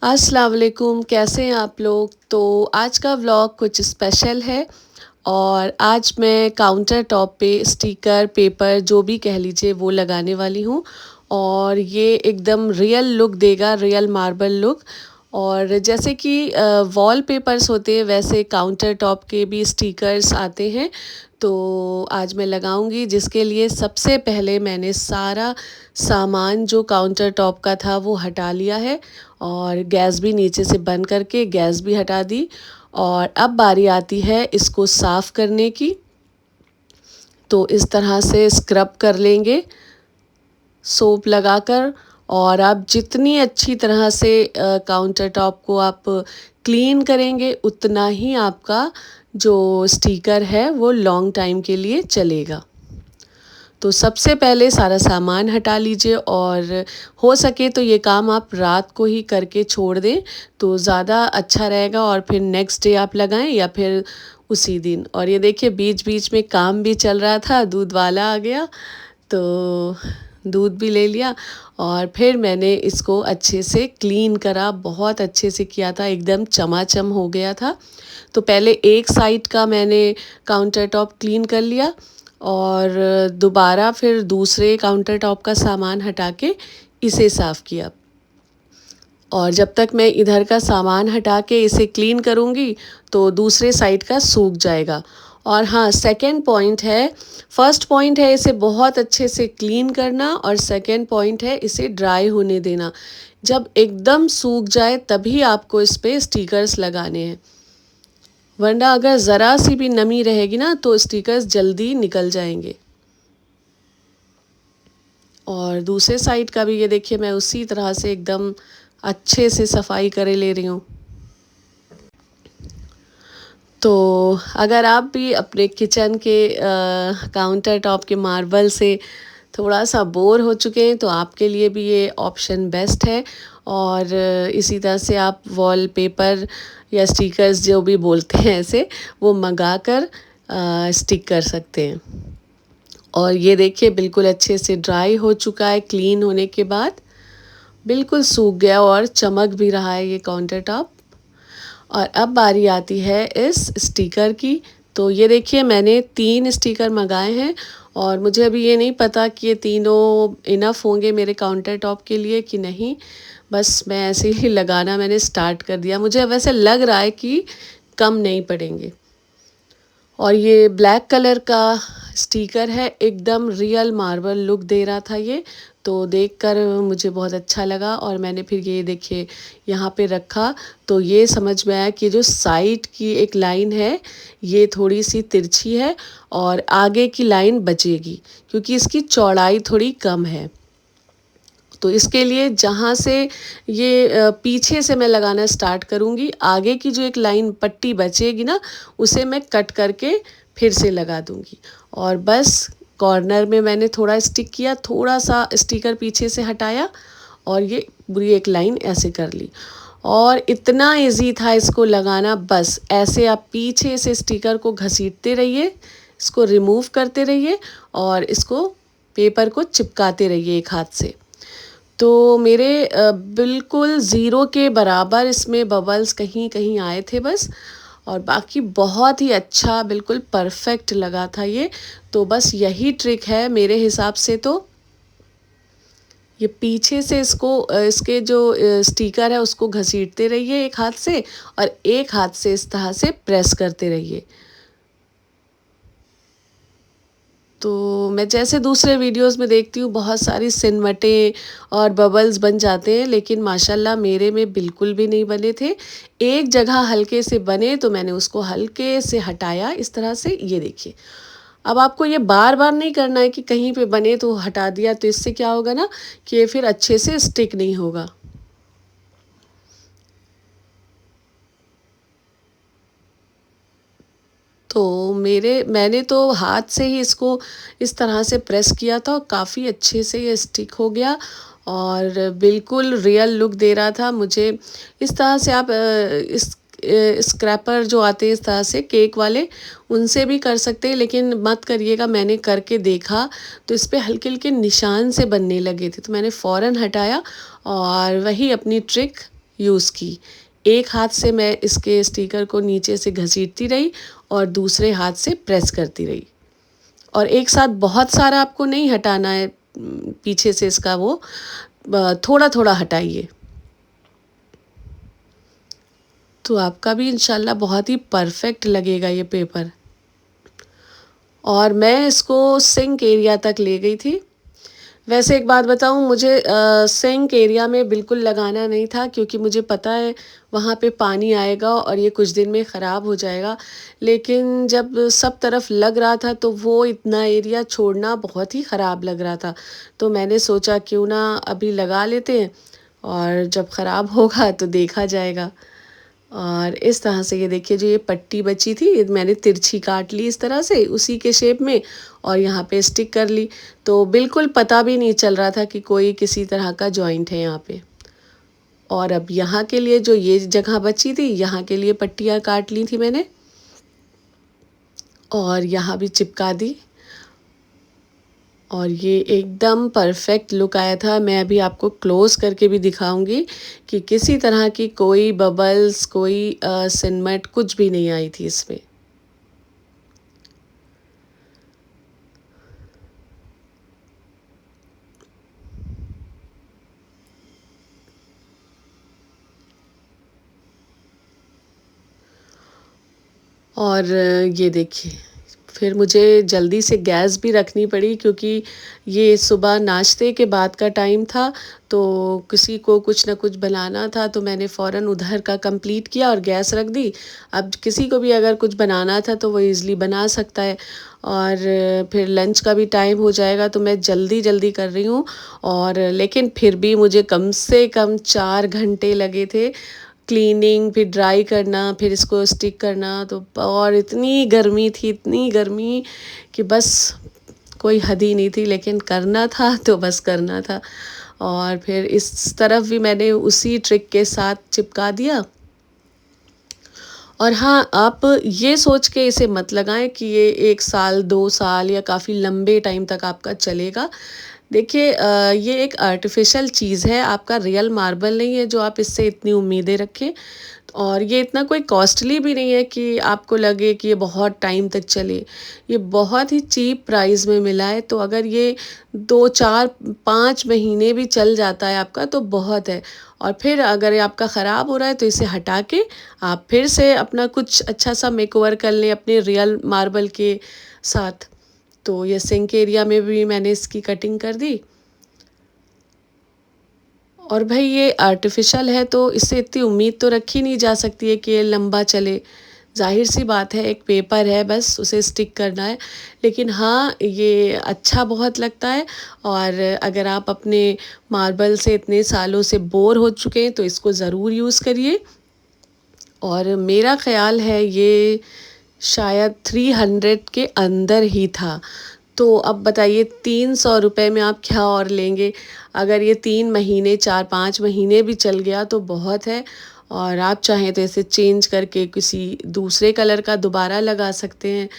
अस्सलाम वालेकुम, कैसे हैं आप लोग। तो आज का व्लॉग कुछ स्पेशल है और आज मैं काउंटर टॉप पे स्टिकर पेपर जो भी कह लीजिए वो लगाने वाली हूँ। और ये एकदम रियल लुक देगा, रियल मार्बल लुक। और जैसे कि वॉल पेपर्स होते हैं वैसे काउंटर टॉप के भी स्टिकर्स आते हैं। तो आज मैं लगाऊंगी, जिसके लिए सबसे पहले मैंने सारा सामान जो काउंटर टॉप का था वो हटा लिया है और गैस भी नीचे से बंद करके गैस भी हटा दी। और अब बारी आती है इसको साफ़ करने की। तो इस तरह से स्क्रब कर लेंगे सोप लगाकर। और आप जितनी अच्छी तरह से काउंटर टॉप को आप क्लीन करेंगे उतना ही आपका जो स्टिकर है वो लॉन्ग टाइम के लिए चलेगा। तो सबसे पहले सारा सामान हटा लीजिए और हो सके तो ये काम आप रात को ही करके छोड़ दें तो ज़्यादा अच्छा रहेगा। और फिर नेक्स्ट डे आप लगाएं या फिर उसी दिन। और ये देखिए बीच बीच में काम भी चल रहा था, दूध वाला आ गया तो दूध भी ले लिया। और फिर मैंने इसको अच्छे से क्लीन करा, बहुत अच्छे से किया था, एकदम चमाचम हो गया था। तो पहले एक साइड का मैंने काउंटर टॉप क्लीन कर लिया और दोबारा फिर दूसरे काउंटर टॉप का सामान हटा के इसे साफ़ किया। और जब तक मैं इधर का सामान हटा के इसे क्लीन करूँगी तो दूसरे साइड का सूख जाएगा। और हाँ, सेकंड पॉइंट है, फर्स्ट पॉइंट है इसे बहुत अच्छे से क्लीन करना और सेकंड पॉइंट है इसे ड्राई होने देना। जब एकदम सूख जाए तभी आपको इस पे स्टिकर्स लगाने हैं, वरना अगर ज़रा सी भी नमी रहेगी ना तो स्टिकर्स जल्दी निकल जाएंगे। और दूसरे साइड का भी ये देखिए मैं उसी तरह से एकदम अच्छे से सफाई करे ले रही हूँ। तो अगर आप भी अपने किचन के काउंटर टॉप के मार्बल से थोड़ा सा बोर हो चुके हैं तो आपके लिए भी ये ऑप्शन बेस्ट है। और इसी तरह से आप वॉल पेपर या स्टिकर्स जो भी बोलते हैं ऐसे वो मंगा कर स्टिक कर सकते हैं। और ये देखिए बिल्कुल अच्छे से ड्राई हो चुका है, क्लीन होने के बाद बिल्कुल सूख गया और चमक भी रहा है ये काउंटर टॉप। और अब बारी आती है इस स्टिकर की। तो ये देखिए मैंने 3 स्टिकर मंगाए हैं और मुझे अभी ये नहीं पता कि ये तीनों इनफ होंगे मेरे काउंटर टॉप के लिए कि नहीं। बस मैं ऐसे ही लगाना मैंने स्टार्ट कर दिया, मुझे वैसे लग रहा है कि कम नहीं पड़ेंगे। और ये ब्लैक कलर का स्टिकर है, एकदम रियल मार्बल लुक दे रहा था ये। तो देखकर मुझे बहुत अच्छा लगा और मैंने फिर ये देखिए यहाँ पे रखा तो ये समझ में आया कि जो साइड की एक लाइन है ये थोड़ी सी तिरछी है और आगे की लाइन बचेगी क्योंकि इसकी चौड़ाई थोड़ी कम है। तो इसके लिए जहाँ से ये पीछे से मैं लगाना स्टार्ट करूँगी, आगे की जो एक लाइन पट्टी बचेगी ना उसे मैं कट करके फिर से लगा दूँगी। और बस कॉर्नर में मैंने थोड़ा स्टिक किया, थोड़ा सा स्टिकर पीछे से हटाया और ये पूरी एक लाइन ऐसे कर ली। और इतना इजी था इसको लगाना, बस ऐसे आप पीछे से स्टिकर को घसीटते रहिए, इसको रिमूव करते रहिए और इसको पेपर को चिपकाते रहिए एक हाथ से। तो मेरे बिल्कुल ज़ीरो के बराबर इसमें बबल्स कहीं कहीं आए थे बस। और बाकी बहुत ही अच्छा बिल्कुल परफेक्ट लगा था ये। तो बस यही ट्रिक है मेरे हिसाब से। तो ये पीछे से इसको इसके जो स्टिकर है उसको घसीटते रहिए एक हाथ से और एक हाथ से इस तरह से प्रेस करते रहिए। तो मैं जैसे दूसरे वीडियोस में देखती हूँ बहुत सारी सिनमटें और बबल्स बन जाते हैं, लेकिन माशाल्लाह मेरे में बिल्कुल भी नहीं बने थे। एक जगह हल्के से बने तो मैंने उसको हल्के से हटाया इस तरह से, ये देखिए। अब आपको ये बार बार नहीं करना है कि कहीं पे बने तो हटा दिया, तो इससे क्या होगा ना कि ये फिर अच्छे से स्टिक नहीं होगा। तो मैंने तो हाथ से ही इसको इस तरह से प्रेस किया था और काफ़ी अच्छे से ये स्टिक हो गया और बिल्कुल रियल लुक दे रहा था मुझे। इस तरह से आप इस स्क्रैपर जो आते हैं इस तरह से केक वाले, उनसे भी कर सकते हैं, लेकिन मत करिएगा। मैंने करके देखा तो इस पे हल्के हल्के निशान से बनने लगे थे तो मैंने फ़ौरन हटाया और वही अपनी ट्रिक यूज़ की। एक हाथ से मैं इसके स्टिकर को नीचे से घसीटती रही और दूसरे हाथ से प्रेस करती रही। और एक साथ बहुत सारा आपको नहीं हटाना है, पीछे से इसका वो थोड़ा थोड़ा हटाइए, तो आपका भी इंशाल्लाह बहुत ही परफेक्ट लगेगा ये पेपर। और मैं इसको सिंक एरिया तक ले गई थी। वैसे एक बात बताऊं, मुझे सिंक एरिया में बिल्कुल लगाना नहीं था, क्योंकि मुझे पता है वहाँ पे पानी आएगा और ये कुछ दिन में ख़राब हो जाएगा। लेकिन जब सब तरफ लग रहा था तो वो इतना एरिया छोड़ना बहुत ही ख़राब लग रहा था। तो मैंने सोचा क्यों ना अभी लगा लेते हैं, और जब ख़राब होगा तो देखा जाएगा। और इस तरह से ये देखिए, जो ये पट्टी बची थी ये मैंने तिरछी काट ली इस तरह से उसी के शेप में, और यहाँ पे स्टिक कर ली। तो बिल्कुल पता भी नहीं चल रहा था कि कोई किसी तरह का जॉइंट है यहाँ पे। और अब यहाँ के लिए जो ये जगह बची थी, यहाँ के लिए पट्टियाँ काट ली थी मैंने और यहाँ भी चिपका दी। और ये एकदम परफेक्ट लुक आया था। मैं अभी आपको क्लोज करके भी दिखाऊंगी कि किसी तरह की कोई बबल्स, कोई सिनमट कुछ भी नहीं आई थी इसमें। और ये देखिए, फिर मुझे जल्दी से गैस भी रखनी पड़ी, क्योंकि ये सुबह नाश्ते के बाद का टाइम था। तो किसी को कुछ ना कुछ बनाना था, तो मैंने फ़ौरन उधर का कंप्लीट किया और गैस रख दी। अब किसी को भी अगर कुछ बनाना था तो वो इज़िली बना सकता है। और फिर लंच का भी टाइम हो जाएगा, तो मैं जल्दी जल्दी कर रही हूँ। और लेकिन फिर भी मुझे कम से कम 4 घंटे लगे थे। क्लीनिंग, फिर ड्राई करना, फिर इसको स्टिक करना, तो और इतनी गर्मी थी, इतनी गर्मी कि बस कोई हद ही नहीं थी। लेकिन करना था तो बस करना था। और फिर इस तरफ भी मैंने उसी ट्रिक के साथ चिपका दिया। और हाँ, आप ये सोच के इसे मत लगाएं कि ये 1 साल 2 साल या काफ़ी लंबे टाइम तक आपका चलेगा। देखिए, ये एक आर्टिफिशियल चीज़ है, आपका रियल मार्बल नहीं है जो आप इससे इतनी उम्मीदें रखें। और ये इतना कोई कॉस्टली भी नहीं है कि आपको लगे कि ये बहुत टाइम तक चले। ये बहुत ही चीप प्राइस में मिला है, तो अगर ये 2 4 5 महीने भी चल जाता है आपका तो बहुत है। और फिर अगर ये आपका ख़राब हो रहा है तो इसे हटा के आप फिर से अपना कुछ अच्छा सा मेकओवर कर लें अपने रियल मार्बल के साथ। तो ये सिंक एरिया में भी मैंने इसकी कटिंग कर दी। और भाई ये आर्टिफिशियल है तो इससे इतनी उम्मीद तो रखी नहीं जा सकती है कि ये लंबा चले। ज़ाहिर सी बात है, एक पेपर है, बस उसे स्टिक करना है। लेकिन हाँ, ये अच्छा बहुत लगता है। और अगर आप अपने मार्बल से इतने सालों से बोर हो चुके हैं तो इसको ज़रूर यूज़ करिए। और मेरा ख़्याल है ये शायद 300 के अंदर ही था। तो अब बताइए, 300 रुपये में आप क्या और लेंगे। अगर ये 3 महीने 4 5 महीने भी चल गया तो बहुत है। और आप चाहें तो इसे चेंज करके किसी दूसरे कलर का दोबारा लगा सकते हैं।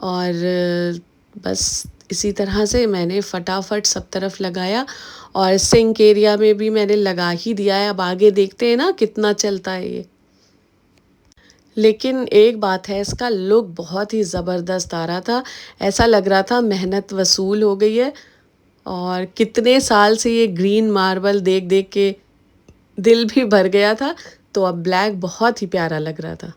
और बस इसी तरह से मैंने फटाफट सब तरफ लगाया। और सिंक एरिया में भी मैंने लगा ही दिया है। अब आगे देखते हैं ना कितना चलता है ये। लेकिन एक बात है, इसका लुक बहुत ही ज़बरदस्त आ रहा था। ऐसा लग रहा था मेहनत वसूल हो गई है। और कितने साल से ये ग्रीन मार्बल देख देख के दिल भी भर गया था। तो अब ब्लैक बहुत ही प्यारा लग रहा था।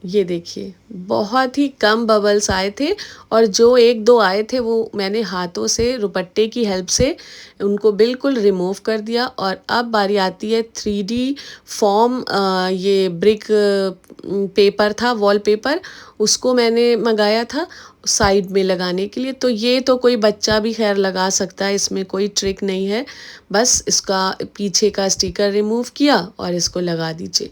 ये देखिए, बहुत ही कम बबल्स आए थे। और जो एक दो आए थे वो मैंने हाथों से रुपट्टे की हेल्प से उनको बिल्कुल रिमूव कर दिया। और अब बारी आती है 3D फॉर्म। ये ब्रिक पेपर था, वॉल पेपर, उसको मैंने मंगाया था साइड में लगाने के लिए। तो ये तो कोई बच्चा भी खैर लगा सकता है, इसमें कोई ट्रिक नहीं है। बस इसका पीछे का स्टिकर रिमूव किया और इसको लगा दीजिए।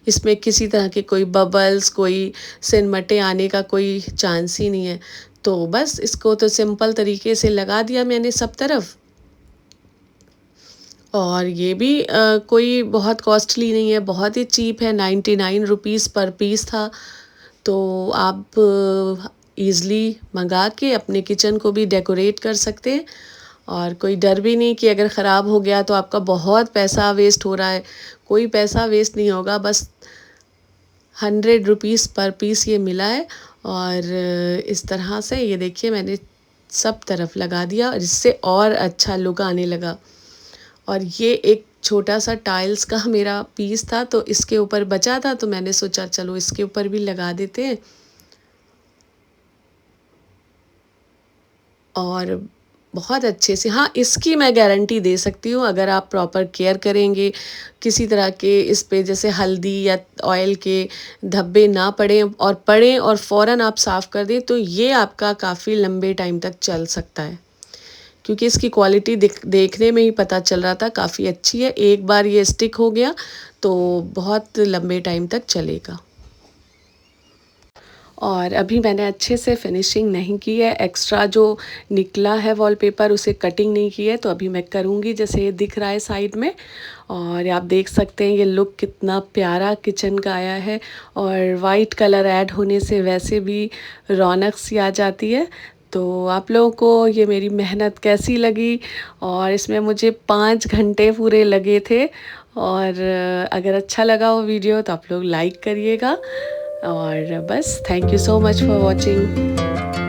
इसमें किसी तरह के कोई बबल्स, कोई सिनमटे आने का कोई चांस ही नहीं है। तो बस इसको तो सिंपल तरीके से लगा दिया मैंने सब तरफ। और ये भी कोई बहुत कॉस्टली नहीं है, बहुत ही चीप है, 99 रुपीज़ पर पीस था। तो आप ईज़िली मंगा के अपने किचन को भी डेकोरेट कर सकते हैं और कोई डर भी नहीं कि अगर ख़राब हो गया तो आपका बहुत पैसा वेस्ट हो रहा है। कोई पैसा वेस्ट नहीं होगा, बस 100 रुपीज़ पर पीस ये मिला है। और इस तरह से ये देखिए मैंने सब तरफ लगा दिया और इससे और अच्छा लुक आने लगा। और ये एक छोटा सा टाइल्स का मेरा पीस था तो इसके ऊपर बचा था, तो मैंने सोचा चलो इसके ऊपर भी लगा देते हैं। और बहुत अच्छे से, हाँ इसकी मैं गारंटी दे सकती हूँ, अगर आप प्रॉपर केयर करेंगे, किसी तरह के इस पे जैसे हल्दी या ऑयल के धब्बे ना पड़े और पड़े और फ़ौरन आप साफ़ कर दें, तो ये आपका काफ़ी लंबे टाइम तक चल सकता है। क्योंकि इसकी क्वालिटी देखने में ही पता चल रहा था काफ़ी अच्छी है। एक बार ये स्टिक हो गया तो बहुत लंबे टाइम तक चलेगा। और अभी मैंने अच्छे से फिनिशिंग नहीं की है, एक्स्ट्रा जो निकला है वॉलपेपर उसे कटिंग नहीं की है, तो अभी मैं करूँगी। जैसे ये दिख रहा है साइड में, और आप देख सकते हैं ये लुक कितना प्यारा किचन का आया है। और वाइट कलर ऐड होने से वैसे भी रौनक सी आ जाती है। तो आप लोगों को ये मेरी मेहनत कैसी लगी, और इसमें मुझे 5 घंटे पूरे लगे थे। और अगर अच्छा लगा वो वीडियो तो आप लोग लाइक करिएगा। और बस thank you so much for watching.